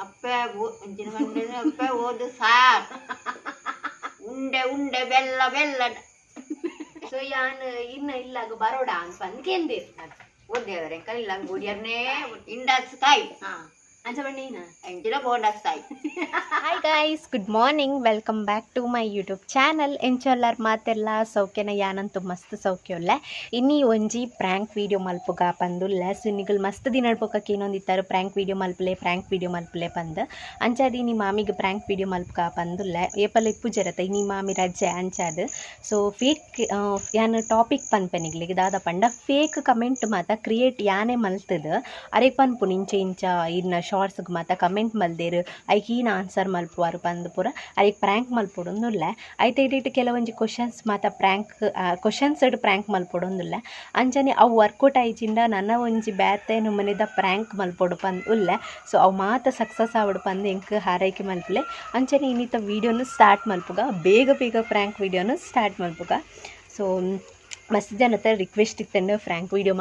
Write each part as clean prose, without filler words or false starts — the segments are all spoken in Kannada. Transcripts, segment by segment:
ಅಪ್ಪೆ ಇಂಚಿನ ಮಂಡಿನ ಅಪ್ಪೆ ಓದು ಸಾಕ್ ಉಂಡೆ ಉಂಡೆ ಬೆಲ್ಲ ಬೆಲ್ಲ ಸೊ ಯಾನ್ ಇನ್ನ ಇಲ್ಲಾಗ ಬರೋಡ ಅಂತ ಅಂದ್ಕೇಂದಿರ್ ಓದ್ಯಾದ್ರೆ ಕಲಿಲ್ಲ ಗುಡಿಯರ್ನೇ ಇಂಡಸ್ ಕಾಯಿ ಅಂಚ ಬಣ್ಣೇನ ಎಂಚಿನ ಬೋಂಡಸ್ ಕಾಯಿ. Hi guys, good morning, welcome back to my YouTube channel. ಎಂಚೊಲ್ಲರ್ ಮಾತೆಲ್ಲ ಸೌಖ್ಯನ ಯಾನಂತೂ ಮಸ್ತ್ ಸೌಖ್ಯಲ್ಲ. ಇನ್ನೀ ಒಂಜಿ ಪ್ರ್ಯಾಂಕ್ ವೀಡಿಯೋ ಮಲ್ಪುಗ ಪಂದುಲ್ಲ ಸುನ್ನಿಗಳು ಮಸ್ತ್ ದಿನಡ್ಪೋಕಕ್ಕೆ ಇನ್ನೊಂದಿತ್ತಾರೆ ಪ್ರ್ಯಾಂಕ್ ವೀಡಿಯೋ ಮಲ್ಪಲೆ ಪಂದು ಅಂಚಾದಿ ನೀ ಮಾಮಿಗೆ ಪ್ರ್ಯಾಂಕ್ ವೀಡಿಯೋ ಮಲ್ಪುಗ ಪಂದುಲ್ಲ ಏಪಲ್ಲ ಇಪ್ಪು ಜರತ ನೀ ಮಾಮಿ ರಜೆ ಅಂಚಾದು. ಸೊ ಫೇಕ್ ಯಾನು ಟಾಪಿಕ್ ಪನ್ಪೆನಿಗ್ಲಿಗೆ ದಾದ ಪಂಡ ಫೇಕ್ ಕಮೆಂಟ್ ಮಾತ ಕ್ರಿಯೇಟ್ ಯಾನೇ ಮಲ್ತದ ಅರೆ ಪನ್ಪು ಇಂಚ ಇನ್ನ ಶಾರ್ಟ್ಸ್ಗೆ ಮಾತ ಕಮೆಂಟ್ ಮಲ್ದೇರು ಐಕ್ ಈನ ಆನ್ಸರ್ ಮಲ್ಪುವಾರು ಪಂದು ಪೂರ ಅದಕ್ಕೆ ಪ್ರ್ಯಾಂಕ್ ಮಲ್ಪೊಡೊಂದುಲ್ಲ. ಐತೆ ಇಟ್ಟು ಕೆಲವೊಂಜಿ ಕ್ವಶನ್ಸ್ ಮಾತ ಕ್ವಶನ್ಸ್ ಪ್ರ್ಯಾಂಕ್ ಮಲ್ಪೊಡೊಂದುಲ್ಲ. ಅಂಚನೆ ಅವು ವರ್ಕೌಟ್ ಆಯ್ಚಿಂದ ನನ್ನ ಒಂಜಿ ಬ್ಯಾತೆ ಮನೆದ ಪ್ರ್ಯಾಂಕ್ ಮಲ್ಪೊಡು ಪಂದು ಉಲ್ಲ. ಸೊ ಅವು ಮಾತ ಸಕ್ಸಸ್ ಆವಡು ಪಂದು ಎಂಕ್ ಹಾರೈಕೆ ಮಲ್ಪಲೆ ಅಂಚನೆ ಇನ್ನಿತ ವೀಡಿಯೋನು ಸ್ಟಾರ್ಟ್ ಮಲ್ಪುಗ ಬೇಗ ಪ್ರ್ಯಾಂಕ್ ವೀಡಿಯೋನು ಸ್ಟಾರ್ಟ್ ಮಲ್ಪುಗ. ಸೊ ಮಸ್ತ್ ಜನತ ರಿಕ್ವೆಸ್ಟ್ ಇತ್ತಂಡು ಪ್ರ್ಯಾಂಕ್ ವೀಡಿಯೋ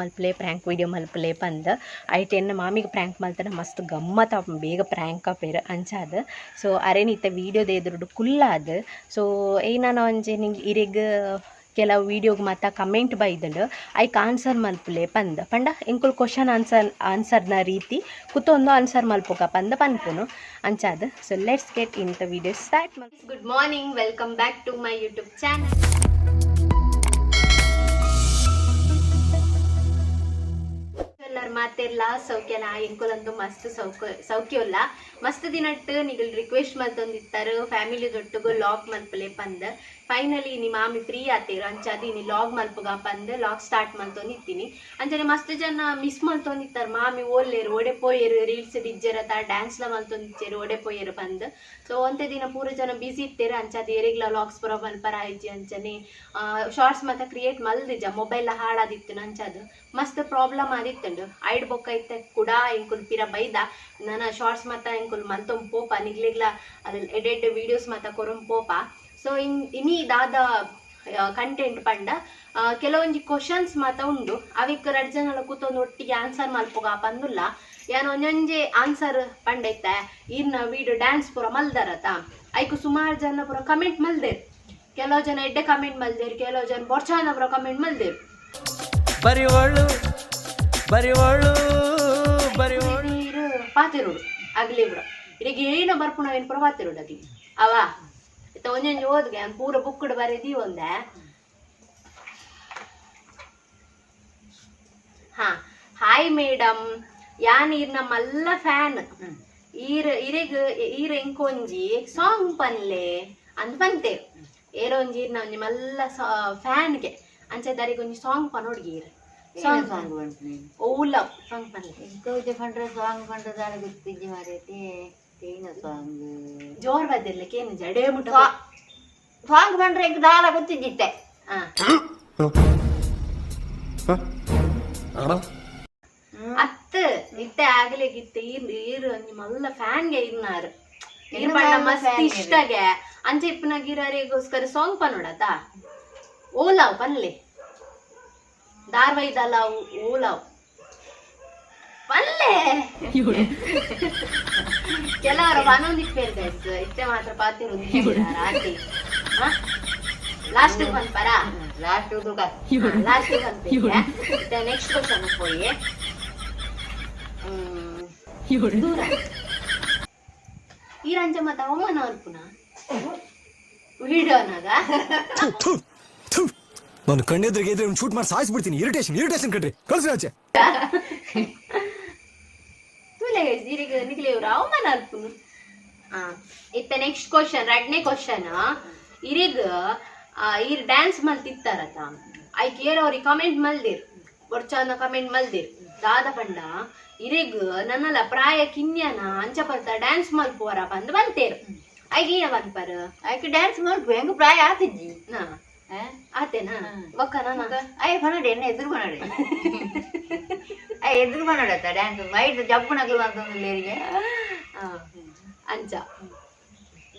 ಮಲ್ಪಲೆ ಪಂದು ಐಟೆ ಮಾಮಿಗೆ ಪ್ರ್ಯಾಂಕ್ ಮಲ್ತಾನೆ ಮಸ್ತ್ ಗಮ್ಮತ್ ಬೇಗ ಪ್ರ್ಯಾಂಕ್ ಆಪೇರು ಅಂಚಾದ. ಸೊ ಅರೇನಿತ್ತ ವೀಡಿಯೋದ ಎದುರುಡು ಕುಲ್ಲಾದ. ಸೊ ನಾನು ಒಂಜೆ ನಿಂಗೆ ಇರೆಗ್ ಕೆಲವು ವೀಡಿಯೋಗೆ ಮಾತ ಕಮೆಂಟ್ ಬೈದಳು ಐಕ್ ಆನ್ಸರ್ ಮಲ್ಪಲೆ ಪಂಡ ಇಂಕುಲ್ ಕ್ವಶನ್ ಆನ್ಸರ್ನ ರೀತಿ ಕುತ್ತೊಂದು ಆನ್ಸರ್ ಮಲ್ಪುಗ ಪನ್ಪುನು ಅಂಚಾದ. So let's get in the video start. Good morning, welcome back to my YouTube channel. ಮಾತೆಲ್ಲ ಸೌಖ್ಯನ ಎಂಕುಲಂದು ಮಸ್ತ್ ಸೌಖ್ಯಲ್ಲ. ಮಸ್ತ್ ದಿನಟ್ಟು ನಿಗಲ್ ರಿಕ್ವೆಸ್ಟ್ ಮಲ್ತೊಂದಿತ್ತಾರೆ ಫ್ಯಾಮಿಲಿ ದೊಟ್ಟುಗು ಲಾಗ್ ಮಲ್ಪಲೆ ಪಂದ್ ಫೈನಲಿ ನೀ ಮಾಮಿ ಫ್ರೀ ಆತೀರು ಅಂಚಾದಿ ನೀ ಲಾಗ್ ಮಲ್ಪುಗ ಪಂದ್ ಲಾಗ್ ಸ್ಟಾರ್ಟ್ ಮಲ್ತೊಂದಿತ್ತೀನಿ. ಅಂಚನೆ ಮಸ್ತ್ ಜನ ಮಿಸ್ ಮಲ್ತೊಂದಿತ್ತಾರೆ ಮಾಮಿ ಓಲ್ಲೇರು ಒಡೆ ಪೋಯರು ರೀಲ್ಸ್ ಡಿಜ್ಜರತ ಡ್ಯಾನ್ಸ್ಲ ಮಲ್ತೊಂದಿಚ್ಚೇರು ಒಡೆ ಪೋಯರು ಪಂದ್. ಸೊ ಒಂತೆ ದಿನ ಪೂರ ಜನ ಬಿಸಿ ಇತ್ತೇರು ಅಂಚಾದಿ ಏರಿಗ್ಲ ಲಾಗ್ಸ್ ಪುರ ಮಲ್ಪರ ಆಯ್ಜಿ ಅಂಚನೆ ಶಾರ್ಟ್ಸ್ ಮಾತ ಕ್ರಿಯೇಟ್ ಮಲ್ದಿಜ ಮೊಬೈಲ್ ಹಾಳಾದಿತ್ತು ಅಂಚಾದು ಮಸ್ತ್ ಪ್ರಾಬ್ಲಮ್ ಆದಿತ್ತಂಡು ಐಡ್ ಬೊಕ್ಕ ಇತ್ತೆ ಕೂಡ ಇಂಕುಲ್ ಪಿರ ಬೈದ ನನ್ನ ಶಾರ್ಟ್ಸ್ ಮಾತ ಇಂಕುಲ್ ಮಲ್ತೊಂ ಪೋಪ ನಿಗ್ಲಿಗ್ಲ ಅದ್ರಲ್ಲಿ ಎಡೆಡ್ ವಿಡಿಯೋಸ್ ಮಾತ ಕೊರಂ ಪೋಪ. ಸೊ ಇನ್ನಿ ದಾದ ಕಂಟೆಂಟ್ ಪಂಡ ಕೆಲವೊಂಜಿ ಕ್ವಶನ್ಸ್ ಮಾತ ಉಂಡು ಅವಿಕ್ ರಡ್ ಜನಲ ಕೂತೊಂದು ಒಟ್ಟಿಗೆ ಆನ್ಸರ್ ಮಲ್ಪುಗ ಪಂದುಲ್ಲ. ಯಾನು ಒಂಜೊಂಜೆ ಆನ್ಸರ್ ಪಂಡೈತೆ ಇನ್ನ ವಿಡಿಯೋ ಡ್ಯಾನ್ಸ್ ಪೂರ ಮಲ್ದಾರತ ಐಕು ಸುಮಾರು ಜನ ಪೂರ ಕಮೆಂಟ್ ಮಲ್ದೇರು. ಕೆಲವು ಜನ ಎಡ್ಡೆ ಕಮೆಂಟ್ ಮಲ್ದೇರು, ಕೆಲವು ಜನ ಬೊರ್ಚಾನ ಪೂರ ಕಮೆಂಟ್ ಮಲ್ದೇರು. ಪಾತಿರೋಡು ಆಗ್ಲಿ ಬಿಡ ಇರಿಗೆ ಏನ ಬರ್ಪುಣ ಏನು ಪುರ ಪಾತಿರೋಡು ಆಗ್ಲಿ ಅವ ಒಂಜೊಂಜಿ ಓದ್ಗೆ ಪೂರ ಬುಕ್ಕಡ್ ಬರೀದಿ ಒಂದೆ. ಹಾಯ್ ಮೇಡಮ್, ಯಾನ್ ಈರ್ನ ಮಲ್ಲ ಫ್ಯಾನ್ ಈರ ಎಂಕೊಂಜಿ ಸಾಂಗ್ ಪನ್ಲೆ ಅಂದ್ ಪಂತೇರು ಏರೋ ಒಂಜಿ ಈರ್ನ ಒಂಜಿ ಮಲ್ಲ ಫ್ಯಾನ್ಗೆ ಅಂಚೆದಾರಿಗೊಂಜಿ ಸಾಂಗ್ ಪನೋಡ್ಗಿ ಸಾಂಗ್ ಪನ್ಪುನಿ ಓಲ ಸಾಂಗ್ ಪನ್ಲೆ ಇಂಕೋಜೆ ಪಂಡ್ರೆ ಸಾಂಗ್ ಪಂಡ್ರೆ ಗೊತ್ತಿಜ್ಜಿ ಮಾರೈತಿ ಏನ ಸಾಂಗ್ ಜೋರ್ ಬದಿರ್ಲಿ ಕೇನು ಜಡೇ ಮುಟ್ಟ ಸಾಂಗ್ ಪಂಡ್ರೆ ಇಂಕ ದಾಲ ಗೊತ್ತಿದ್ದಿತ್ತೆ. ಅತ್ತ ಇತ್ತೆ ಆಗ್ಲಿಗಿತ್ತೆ ಈರು ಒಂಜಿ ಮಲ್ಲ ಫ್ಯಾನ್ಗೆ ಇನ್ನಾರು ಈರ್ ಪಂಡ ಮಸ್ತ್ ಇಷ್ಟಗೆ ಅಂಚೆ ಇಪ್ಪನಾಗಿರೋರಿಗೋಸ್ಕರ ಸಾಂಗ್ ಪನೋಡತ ಓಲಾವ್ ಪನ್ಲೆ ಧಾರವಾಹಿದಲ್ಲ ಓಲಾವ್ ಪನ್ಲೆ ಕೆಲವರು ಪನೊಂದಿಪ್ಪೇರು ಗೈಸ್ ಇತ್ತೆ ಮಾತ್ರ ಪಾತಿರೋದು ರಾತ್ರಿ ಲಾಸ್ಟ್ ಪನ್ಪರ ಲಾಸ್ಟ್ ಪನ್ಪೆ ನೆಕ್ಸ್ಟ್ ಕ್ವಶನ್ ಹೋಗಿ ದೂರ ಈ ರಂಜ ಮತ್ತ ಅವಮಾನ ಅಲ್ಪುನ ವಿಡಿಯೋನಾಗ ನಾನು ಕಣ್ಣೆದ್ರಿಗೆ ಇದ್ರೆ ಶೂಟ್ ಮಾಡಿ ಸಾಯಿಸ್ಬಿಡ್ತೀನಿ. ಇರಿಟೇಷನ್ ಕಣ್ರಿ, ಕಳ್ಸಿ ಆಚೆ. ತುಲೆ ಈಗ ನಿಕ್ಲೆ ಇವ್ರು ಅವಮಾನ ಅಲ್ಪುನು. ಇತ್ತ ನೆಕ್ಸ್ಟ್ ಕ್ವಶನ್ ಎರಡನೇ ಕ್ವಶನ್ ಇರಿಗ ಈರ್ ಡ್ಯಾನ್ಸ್ ಮಲ್ತಿತ್ತಾರತ ಐಕ್ ಏರವ್ರಿಗೆ ಕಮೆಂಟ್ ಮಲ್ದಿರ್ ಬೊರ್ಚಾನ ಕಮೆಂಟ್ ಮಲ್ದಿರ್ ದಾದ ಪಂಡ ಇರಿಗ್ ನನ್ನಲ್ಲ ಪ್ರಾಯ ಕಿನ್ಯನ ಅಂಚ ಬರ್ತ ಡ್ಯಾನ್ಸ್ ಮಲ್ಪುವರ ಬಂದು ಬಂತೇರು ಐಕ್ ಏನ ಬಂದ್ಪಾರ ಆಯ್ಕೆ ಡ್ಯಾನ್ಸ್ ಮಾಡ್ಬು ಹೆಂಗ ಪ್ರಾಯ ಆತಿಜ್ಜಿ ಆತೇನಾ ಒಕ್ಕ ನನಗ ಅಯ್ಯ ಪನೋಡಿ ಎನ್ನ ಎದುರು ಪನೋಡಿ ಎದುರು ಪನೋಡತ್ತ ಡ್ಯಾನ್ಸ್ ಮೈಟ್ ಜಪ್ಪುನಗ್ಲು ಅಂತಂದಿಲ್ಲೇರಿಗೆ ಅಂಚ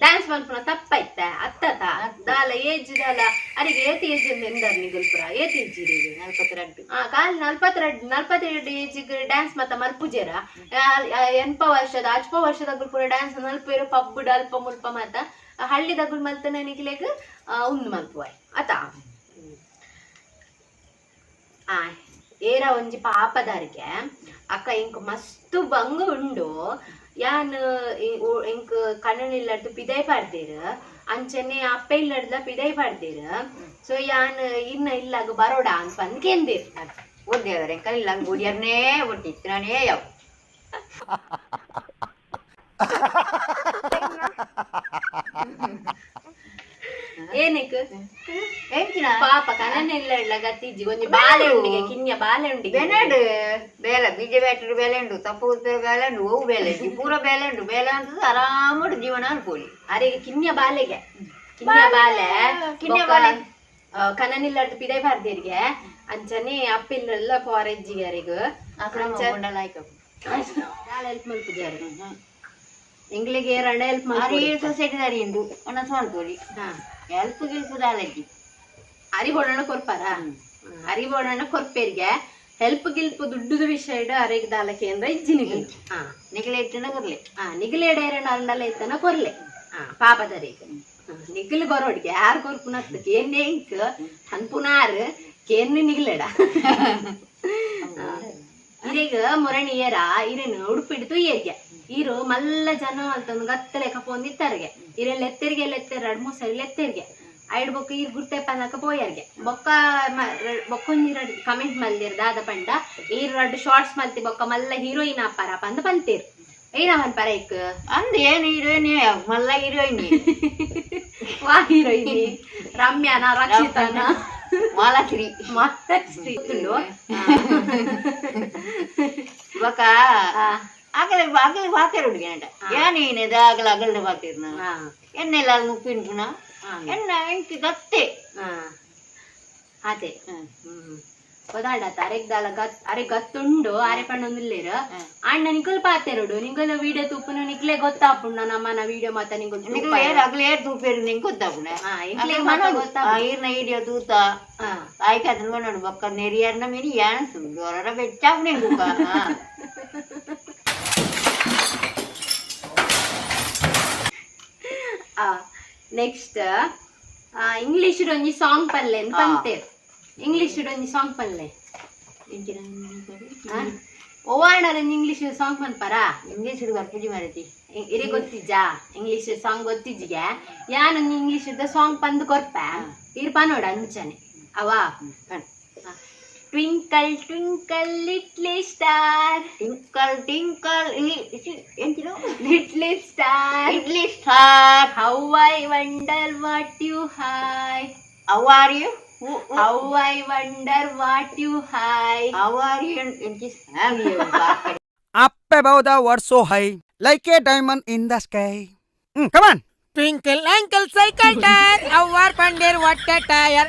ಡ್ಯಾನ್ಸ್ ಮಲ್ಪುನ ತಪ್ಪೈತೆ ಅತ್ತತ ದಾಲ ಏಜ್ ಇದಲ್ಲ ಅರಿಗೆ ಏತ್ ಏಜ್ ಎಂದರ್ ನಿಗುಲ್ ಪುರ ಏತ್ ಏಜ್ ಇರಿ 42 ಕಾಲ್ 42 ಏಜಿಗೆ ಡ್ಯಾನ್ಸ್ ಮತ್ತ ಮಲ್ಪುಜೇರ 80 ವರ್ಷದ 80 ವರ್ಷದಾಗ ಪೂರ ಡ್ಯಾನ್ಸ್ ಮಲ್ಪೇರು ಪಬ್ಬುಡ್ ಅಲ್ಪ ಮುಲ್ಪ ಮತ್ತ ಹಳ್ಳಿದಾಗ ಮಲ್ತನ ನಿಗ್ಲೆಗ್ ಉಂದು ಮಲ್ಪುವಾಯ್ ಆತ ಏರ ಒಂಜಿ ಪಾಪದಾರಿಗೆ ಅಕ್ಕ ಇಂಕ್ ಮಸ್ತ್ ಬಂಗ ಉಂಡು ಯಾನ್ ಇಂಕ್ ಕಣ್ಣನಿಲ್ಲಡ್ದು ಪಿದೈ ಪಾಡ್ದೇರು ಅಂಚನೆ ಅಪ್ಪ ಇಲ್ಲಡ್ದ ಪಿದೈ ಪಾಡ್ದೇರು ಸೊ ಯಾನ್ ಇನ್ನ ಇಲ್ಲಾಗ ಬರೋಡ ಅಂತ ಬಂದ್ ಕೇಂದಿರ್ ಓದ್ಯಾವ್ರೆ ಎಂಕಲ್ ಇಲ್ಲ ಗುಡಿಯರ್ನೇ ಒಟ್ಟಿತ್ರಾನೇ ಯಾವ ಏನಕ್ಕೆ ಎಂಚಿನ ಪಾಪ ಕಣ್ಣನಿಲ್ಲ ಗತ್ತಿಜ್ಜಿ ಒಂಜಿ ಬಾಲೆ ಉಂಡಿಗೆ ಕಿನ್ಯ ಬಾಲೆ ಉಂಡಿಗೆ ಬೆನೆಡು ಬೇಲೆ ಬೀಜ ಬ್ಯಾಟ್ರಿ ಬೇಲೆ ಉಂಡು ತಪ್ಪು ಬೇಲೆ ಉಂಡು ಹೂ ಬೇಲೆ ಉಂಡು ಪೂರ ಬೇಲೆ ಉಂಡು ಬೇಲೆ ಅಂತ ಆರಾಮಡು ಜೀವನ ಅನ್ಕೊಳ್ಳಿ ಅರೆಗೆ ಕಿನ್ಯ ಬಾಲೆಗೆ ಕಿನ್ಯ ಬಾಲೆ ಕಿನ್ಯ ಬಾಲೆ ಕಣ್ಣನಿಲ್ಲಡ್ದು ಪಿದೈ ಬಾರ್ದಿರ್ಗೆ ಅಂಚನೆ ಅಪ್ಪಿಲ್ಲ ಫಾರೆಜ್ಜಿಗೆ ಅರಿಗು ಹೆಲ್ಪ್ ಮಲ್ಪಿದ್ದಾರೆ ಎಂಗ್ಲಿಗೆ ರಣ ಹೆಲ್ಪ್ ಮಾಡಿ ಸೊಸೈಟಿ ದಾರಿ ಉಂಡು ಒನ್ನ ಸೋಲ್ಕೊಳ್ಳಿ ಹೆಲ್ಪ್ ಗಿಲ್ಪ್ ದಾಲಜ್ಜಿ ಅರಿಬೋಡಣ ಕೊರ್ಪಾರ ಅರಿಬೋಡಣ ಕೊರ್ಪೇರಿಗೆ ಹೆಲ್ಪ್ ಗಿಲ್ಪ್ ದುಡ್ಡುದ ವಿಷಯ ಅರೆಗ್ ದಾಲ ಕೇಂದ್ರ ಇಜ್ಜಿ ನಿಗಲ್ ನಿಗಲೆ ಇಟ್ಟನ ಕೊರ್ಲೆ ನಿಗಲೇಡೇರಣ ಅಲ್ಲಲ್ಲ ಇತ್ತನ ಕೊರ್ಲೆ ಪಾಪದರಿಗೆ ನಿಗಲ್ ಬರೋಡ್ಗೆ ಯಾರು ಕೊರ್ಪುನತ್ ಕೇನ್ನೆ ಇಂಕ್ ಅನ್ಪುನಾರ್ ಕೇನ್ನೆ ನಿಗಲೇಡ ಇರೇಗ ಮೊರಣಿಯರ ಇರೇನು ಉಡುಪಿಡ್ತು ಏರ್ಗೆ ಇರು ಮಲ್ಲ ಜನ ಅಂತಂದು ಗತ್ತಲೆ ಕಪ್ಪೊಂದಿತ್ತರ್ಗೆ ಇರೆಲ್ಲ ಎತ್ತರಿಗೆ ಎರಡು ಮೂರು ಸರಿ ಎತ್ತರಿಗೆ ಐಡ್ ಬೊಕ್ಕ ಇರ್ ಗುರ್ತೆ ಪನ್ನಕ ಪೋಯರ್ಗೆ ಬೊಕ್ಕ ಬೊಕ್ಕೊಂಜಿ ಕಮೆಂಟ್ ಮಲ್ದಿರ್ ದಾದ ಪಂಡ ಈರ್ 2 ಶಾರ್ಟ್ಸ್ ಮಲ್ತಿ ಬೊಕ್ಕ ಮಲ್ಲ ಹೀರೋಯಿನ್ ಅಪ್ಪಾರ ಪಂದ ಪಂತೀರ್ ಏನವನ್ ಪರ ಇಕ್ ಅಂದ ಏನು ಹೀರೋಯಿನ್ ಮಲ್ಲ ಹೀರೋಯಿನ್ ವಾ ಹೀರೋಯಿನ್ ರಮ್ಯಾನ ರಕ್ಷಿತಾನ ಮಾಲಾಶ್ರೀ ಮಾಲಾಶ್ರೀ ಇವಾಗ ಆಗಲ ಆಗಲ ಬಾತೇರು ಹುಡುಗಿನಟ ಏನೇನಿದೆ ಆಗಲ ಅಗಲ್ದ ಬಾತೇರು ನಾ ಎಣ್ಣೆಲ್ಲ ಅಲ್ಲಿ ಉಪ್ಪಿನ ಪುನ ಎಣ್ಣೆ ಎಂಕಿ ಗತ್ತೆ ಅದೇ ಗೊತ್ತಾಡತ್ತ ಅರೆ ಗತ್ತುಂಡು ಅರೆ ಪಣ್ಣೊಂದಿಲ್ಲೇರ ಅಣ್ಣ ನಿಂಗಲ್ ಪಾತೆರುಡು ನಿಂಗಲ್ ವಿಡಿಯೋ ತೂಪುನ ನಿಕ್ಲೆ ಗೊತ್ತಾಪುಣ್ಣ ನಮ್ಮನ ವಿಡಿಯೋ ಮಾತ ನಿಂಗಲ್ ಅಗಲೇ ತೂಪೇರು ನಿಂಗೆ ಗೊತ್ತಾಪುಣ ಈರ್ನ ವಿಡಿಯೋ ತೂತ ಆಯ್ಕೆ ಅದನ್ನ ನೋಡು ಬೊಕ್ಕ ನೆರಿಯರ್ನ ಮೀನಿ ಯಾನ್ ಸುಂದರ ಬೆಚ್ಚಾಪುಣೆ ಗುಕ್ಕ ನೆಕ್ಸ್ಟ್ ಇಂಗ್ಲಿಷ್ ಒಂಜಿ ಸಾಂಗ್ ಪಲ್ಲೆ ಅಂತ ಪಂತೇರ್ ಇಂಗ್ಲಿಷ್ ಒಂಜಿ ಸಾಂಗ್ ಪಲ್ಲೆ ಓವಾರ್ಣರ್ ಇಂಗ್ಲಿಷ್ ಸಾಂಗ್ ಪನ್ಪಾರ ಇಂಗ್ಲಿಷ್ ಬರ್ಪುಜಿ ಮಾರತಿ ಇರಿ ಗೊತ್ತಿಜ್ಜಾ ಇಂಗ್ಲಿಷ್ ಸಾಂಗ್ ಗೊತ್ತಿಜ್ಜಿಗೆ ಯಾನೊಂದು ಇಂಗ್ಲಿಷ್ ಸಾಂಗ್ ಪಂದು ಕೊರ್ಪ ಇರ್ಪ ನೋಡ ಅಂಚನೆ ಅವ twinkle twinkle little star twinkle twinkle little star little star how I wonder what you high how are you how I wonder what you high how are you Up above the world so high, like a diamond in the sky. Come on. Twinkle, ankle, cycle tire. Our pandir, what a tire.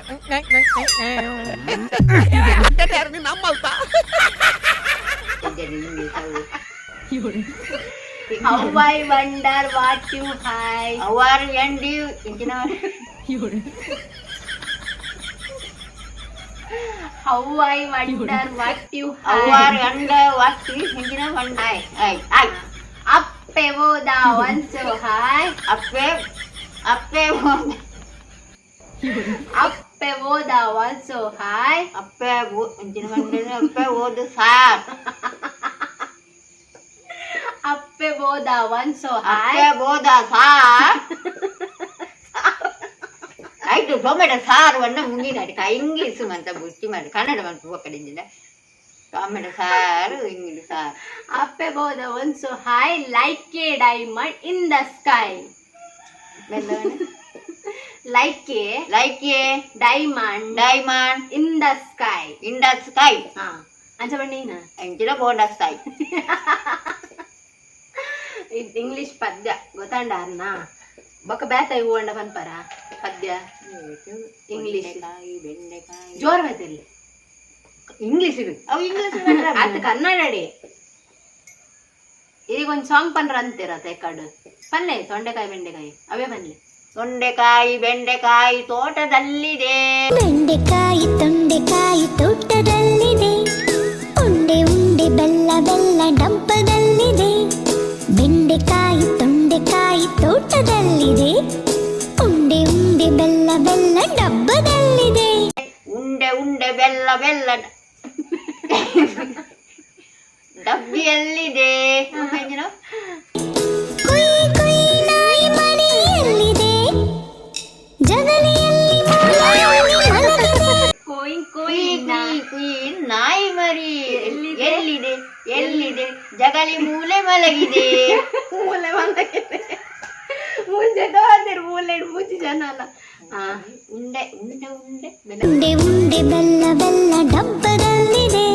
How I wonder what you hide. How are you and you? How I wonder what you How hide. are you and what you ಹಿಂದಿನ one I Up above the one so high. Appe Up above the one so high. ಅಪ್ಪೆ ಹಿಂದಿನ one ಅಪ್ಪೆ ಓದು sir Up above the one so high. ಅಪ್ಪೆ ಬೋದ ಸಾರ್ ಆಯ್ತು ಟೊಮೆಟೊ ಸಾರವನ್ನು ಮುಂದಿನ ಇಂಗ್ಲೀಷ್ ಅಂತ ಬುತ್ತಿ ಮಾಡಿ ಕನ್ನಡ ಅಂತ ಕಡೆಯಿಂದ ಟೊಮೆಟೊ ಸಾರು ಇಂಗ್ಲೀಷ್ ಸಾರು Up above the one so high, like a diamond in the sky. Like a diamond in the sky. In the sky ಅಂಚ ಬಣ್ಣೀನ ಎಂಚಿನ ಬೋಂಡ ಸ್ಕೈ ಇಂಗ್ಲಿಷ್ ಪದ್ಯ ಗೊತ್ತಾಂಡಾರ್ನ ಬೊಕ್ಕ ಬೇತ ಇವು ಅಂಡ ಪನ್ಪರ ಪದ್ಯ ಇಂಗ್ಲಿಷ್ ಬೆಂಡೆಕಾಯಿ ಜೋರ್ ಬೇತಲ್ಲಿ ಇಂಗ್ಲೀಷ್ ಅವು ಇಂಗ್ಲೀಷ್ ಅದು ಕನ್ನಡಡಿ ಈಗ ಒಂದ್ ಸಾಂಗ್ ಪನ್ರ ಅಂತೀರ ತೆಕ್ಕಡು ಪಲ್ಲೆ ತೊಂಡೆಕಾಯಿ ಬೆಂಡೆಕಾಯಿ ಅವೇ ಬನ್ನಿ ತೊಂಡೆಕಾಯಿ ಬೆಂಡೆಕಾಯಿ ತೋಟದಲ್ಲಿದೆ. ಬೆಂಡೆಕಾಯಿ ತೊಂಡೆಕಾಯಿ ತೋಟದಲ್ಲಿದೆ. ಉಂಡೆ ಉಂಡೆ ಬೆಲ್ಲ ಬೆಲ್ಲ ಡಬ್ಬದಲ್ಲಿದೆ. ಬೆಂಡೆಕಾಯಿ ತೊಂಡೆಕಾಯಿ ತೋಟದಲ್ಲಿದೆ. ಉಂಡೆ ಉಂಡೆ ಬೆಲ್ಲ ಬೆಲ್ಲ ಡಬ್ಬದಲ್ಲಿದೆ. ಉಂಡೆ ಉಂಡೆ ಬೆಲ್ಲ ಬೆಲ್ಲ ಡಬ್ಬಿಯಲ್ಲಿದೆ. ಕುಯ್ ಕುಯ್ ನಾಯಿ ಮರಿ ಎಲ್ಲಿದೆ? ಜಗಲಿಯಲ್ಲಿ ಮಲಗಿದೆ. ಕೊಯ್ ಕುಯ್ ಕುಯ್ ಕುಯ್ ನಾಯಿ ಮರಿ ಎಲ್ಲಿದೆ ಎಲ್ಲಿದೆ? ಜಗಲಿ ಮೂಲೆ ಮಲಗಿದೆ. ಮೂಲೆ ಬಂದಾಗಿದೆ. ಮುಂಚೆ ತೋದಿರು ಮೂಲೆ ಮುಚ್ಚಿ ಜನ ಅಲ್ಲ. ಉಂಡೆ ಉಂಡೆ ಉಂಡೆ ಉಂಡೆ ಉಂಡೆ ಬೆಲ್ಲ ಬೆಲ್ಲ ಡಬ್ಬದಲ್ಲಿದೆ.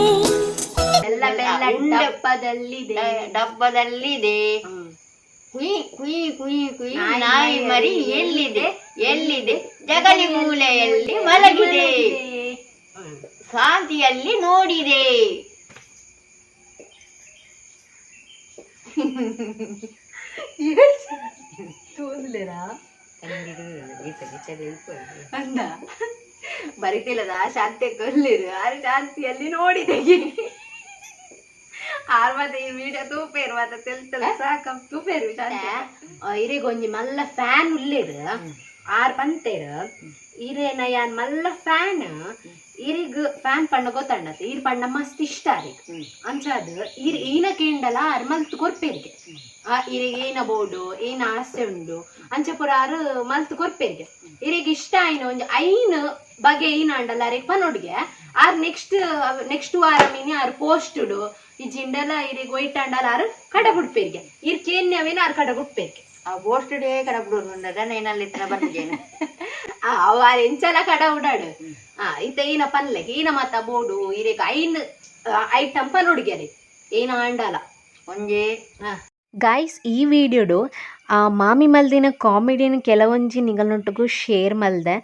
ಬೆಲ್ಲ ಬೆಲ್ಲ ಡಬ್ಬದಲ್ಲಿದೆ. ಡಬ್ಬದಲ್ಲಿದೆ. ಕುಯ್ ಕುಯ್ ಕುಯ್ ಕುಯ್ ನಾಯಿ ಮರಿ ಎಲ್ಲಿದೆ ಎಲ್ಲಿದೆ? ಜಗಲಿ ಮೂಲೆಯಲ್ಲಿ ಮಲಗಿದೆ. ಶಾಂತಿಯಲ್ಲಿ ನೋಡಿದೆ. ಅಂದ ಬರಿತಿಲ್ಲದ ಶಾಂತಿ ಕೊಲ್ಲಿರು ಆರು ಶಾಂತಿಯಲ್ಲಿ ನೋಡಿದೆ. ಆರ್ ಮತ್ತೆ ಈ ವಿಡಿಯೋ ತೂಪೇರು ಮತ್ತೆ ತೆಲ್ತಲ್ಲ ಸಾಕ ತೂಪೇರು ಇರಿಗೊಂಜಿ ಮಲ್ಲ ಫ್ಯಾನ್ ಉಲ್ಲೇರು ಆರ್ ಪಂತೇರು ಇರೇನ ಯಾನ್ ಮಲ್ಲ ಫ್ಯಾನ್ ಇರಿಗ್ ಫ್ಯಾನ್ ಪಂಡ ಗೊತ್ತಂಡತ್ ಈರ್ ಪಂಡ ಮಸ್ತ್ ಇಷ್ಟ ರೀ ಅಂಚಾದ್ ಈರ್ ಈನ ಕೇಂಡಲ ಆರ್ ಮಲ್ತ್ ಕೊರ್ಪೇರಿಗೆ ಇರಿಗೆ ಏನ ಬೋರ್ಡು ಏನ ಆಸೆ ಉಂಡು ಅಂಚ ಪುರ ಆರು ಮಲ್ತ್ ಕೊರ್ಪೇರಿಗೆ ಇರಿಗೆ ಇಷ್ಟ ಆಯ್ನ ಒಂಜಿ ಐನ್ ಬಗೆ ಏನ ಅಂಡಲ್ಲ ಅರೆಗ್ ಪನೊಡ್ಗೆ ಆರ್ ನೆಕ್ಸ್ಟ್ ವಾರ ಮೀನಿ ಆರ್ ಪೋಸ್ಟುಡು ಈ ಜಿಂಡಲ ಇರಿಗೆ ಒಯ್ಟ್ ಅಂಡಲ ಆರು ಕಡ ಬಿಡ್ಪೇರಿಗೆ ಇರ್ ಕೇನ್ಯವೇನ ಆರ್ ಕಡ ಬಿಡ್ಪೇರಿಗೆ ಆ ಬೋಸ್ಟ್ ಡೇ ಕಡ ಬಿಡೋದು ಏನಲ್ಲಿ ಬರ್ತಿದ್ದೇನೆ. ಅವಾರ ಎಂಚಲ ಕಡ ಉಡಾಡು ಇತ್ತ ಈನ ಪನ್ಲೆಗೆ ಈನ ಮತ್ತ ಬೋರ್ಡು ಇರೇಗ ಐನ್ ಐಟಮ್ ಪನೊಡ್ಗೆ ಏನ ಅಂಡಲ ಒಂಜಿ ಗಾಯ್ಸ್ ಈ ವಿಡಿಯೋಡು ಮಾಮಿ ಮಲ್ದಿನ ಕಾಮಿಡಿನ ಕೆಲವೊಂಜಿ ನಿಗಲ್ನೊಟ್ಟಿಗೂ ಶೇರ್ ಮಲ್ದೆ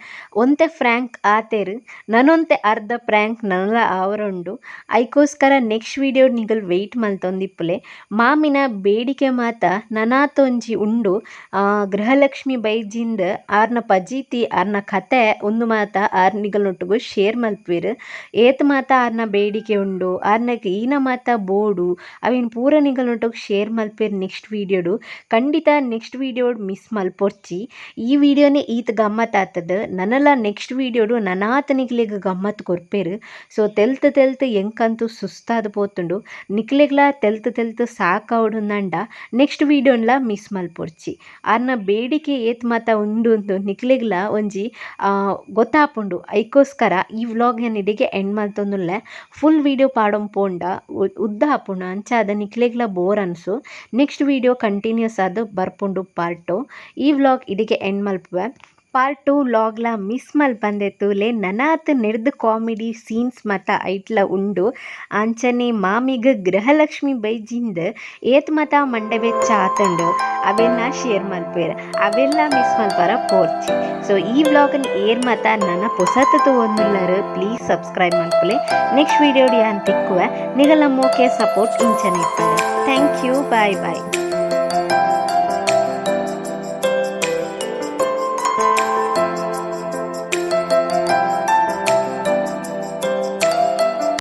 ಒಂತೆ ಫ್ರ್ಯಾಂಕ್ ಆತೇರು ನನೊಂತೆ ಅರ್ಧ ಪ್ರ್ಯಾಂಕ್ ನನಲ ಆವರುಂಡು ಐಕೋಸ್ಕರ ನೆಕ್ಸ್ಟ್ ವಿಡಿಯೋ ನಿಗಲ್ ವೆಯ್ಟ್ ಮಲ್ತೊಂದಿಪ್ಪುಲೆ ಮಾಮಿನ ಬೇಡಿಕೆ ಮಾತ ನನಾತೊಂಜಿ ಉಂಡು ಗೃಹಲಕ್ಷ್ಮಿ ಬೈಜಿಂದ ಆರ್ನ ಪಜೀತಿ ಆರ್ನ ಕತೆ ಒಂದು ಮಾತ ಆರ್ ನಿಗಲ್ನೊಟ್ಟಿಗೂ ಶೇರ್ ಮಲ್ಪುವೆರು ಏತ್ ಮಾತ ಆರ್ನ ಬೇಡಿಕೆ ಉಂಡು ಆರ್ನಕ್ಕೆ ಈನ ಮಾತ ಬೋಡು ಅವಿನ ಪೂರ ನಿಗಲ್ನೊಟ್ಟಿಗೂ ಶೇರ್ ಮಲ್ಪೇರು ನೆಕ್ಸ್ಟ್ ವಿಡಿಯೋಡು ಖಂಡಿತ ನೆಕ್ಸ್ಟ್ ವಿಡಿಯೋ ಮಿಸ್ ಮಲ್ಪೊರ್ಚಿ ಈ ವಿಡಿಯೋನೇ ಈತ್ ಗಮ್ಮತ್ ಆತದ ನನಲ ನೆಕ್ಸ್ಟ್ ವಿಡಿಯೋಡು ನನಾತ ನಿಕ್ಲೆಗ್ ಗಮ್ಮತ್ ಕೊರ್ಪೇರು ಸೊ ತೆಲ್ತ್ ಎಂಕಂತೂ ಸುಸ್ತಾದ ಪೋತುಂಡು ನಿಕ್ಲೆಗ್ಲ ತೆಲ್ತ್ ಸಾಕಾವಡು ನಂಡ ನೆಕ್ಸ್ಟ್ ವಿಡಿಯೋನ್ಲ ಮಿಸ್ ಮಲ್ಪೊರ್ಚಿ ಆರ್ನ ಬೇಡಿಕೆ ಏತ್ ಮಾತ ಉಂಡು ಅಂತು ನಿಕ್ಲೆಗ್ಲ ಒಂಜಿ ಗೊತ್ತಾಪುಂಡು ಐಕೋಸ್ಕರ ಈ ವ್ಲಾಗ್ ನಿಡಿಗೆ ಎಂಡ್ ಮಲ್ತೊಂದುಲ್ಲೆ ಫುಲ್ ವಿಡಿಯೋ ಪಾಡೊಂ ಪೋಂಡ ಉದ್ದ ಆಪುಂಡು ಅಂಚಾದ ನಿಕ್ಲೆಗ್ಲ ಬೋರ್ ಅನ್ಸು ನೆಕ್ಸ್ಟ್ ವಿಡಿಯೋ ಕಂಟಿನ್ಯೂಸ್ ಆದ ಬರ್ಪುಂಡು ಪಾರ್ಟ್ 2 ಈ ವ್ಲಾಗ್ ಇದಿಗೆ ಎಂಡ್ ಮಲ್ಪುವೆ ಪಾರ್ಟ್ 2 ವ್ಲಾಗ್ಲ ಮಿಸ್ ಮಲ್ಪಂದೆತ್ತೂಲೆ ನನಾತ್ ನೆಡ್ದು ಕಾಮಿಡಿ ಸೀನ್ಸ್ ಮತ ಐಟ್ಲ ಉಂಡು ಅಂಚನೆ ಮಾಮಿಗ ಗೃಹಲಕ್ಷ್ಮಿ ಬೈಜಿಂದ ಏತ್ ಮತ ಮಂಡೆ ಬೆಚ್ಚ ಆತಂಡು ಅವೆಲ್ಲ ಶೇರ್ ಮಲ್ಪೇರು ಅವೆಲ್ಲ ಮಿಸ್ ಮಲ್ಪರ ಪೋರ್ಚಿ ಸೊ ಈ ವ್ಲಾಗನ್ನು ಏರ್ ಮತ ನನ್ನ ಹೊಸತು ಒಂದುಲ್ಲರು ಪ್ಲೀಸ್ ಸಬ್ಸ್ಕ್ರೈಬ್ ಮಲ್ಪಲೆ ನೆಕ್ಸ್ಟ್ ವಿಡಿಯೋ ಯಾನ್ ತಿಕ್ಕುವೆ ನಿಗಲ ಮೋಕೆ ಸಪೋರ್ಟ್ ಇಂಚನೆ ಇರ್ತದೆ ಥ್ಯಾಂಕ್ ಯು ಬಾಯ್ ಬಾಯ್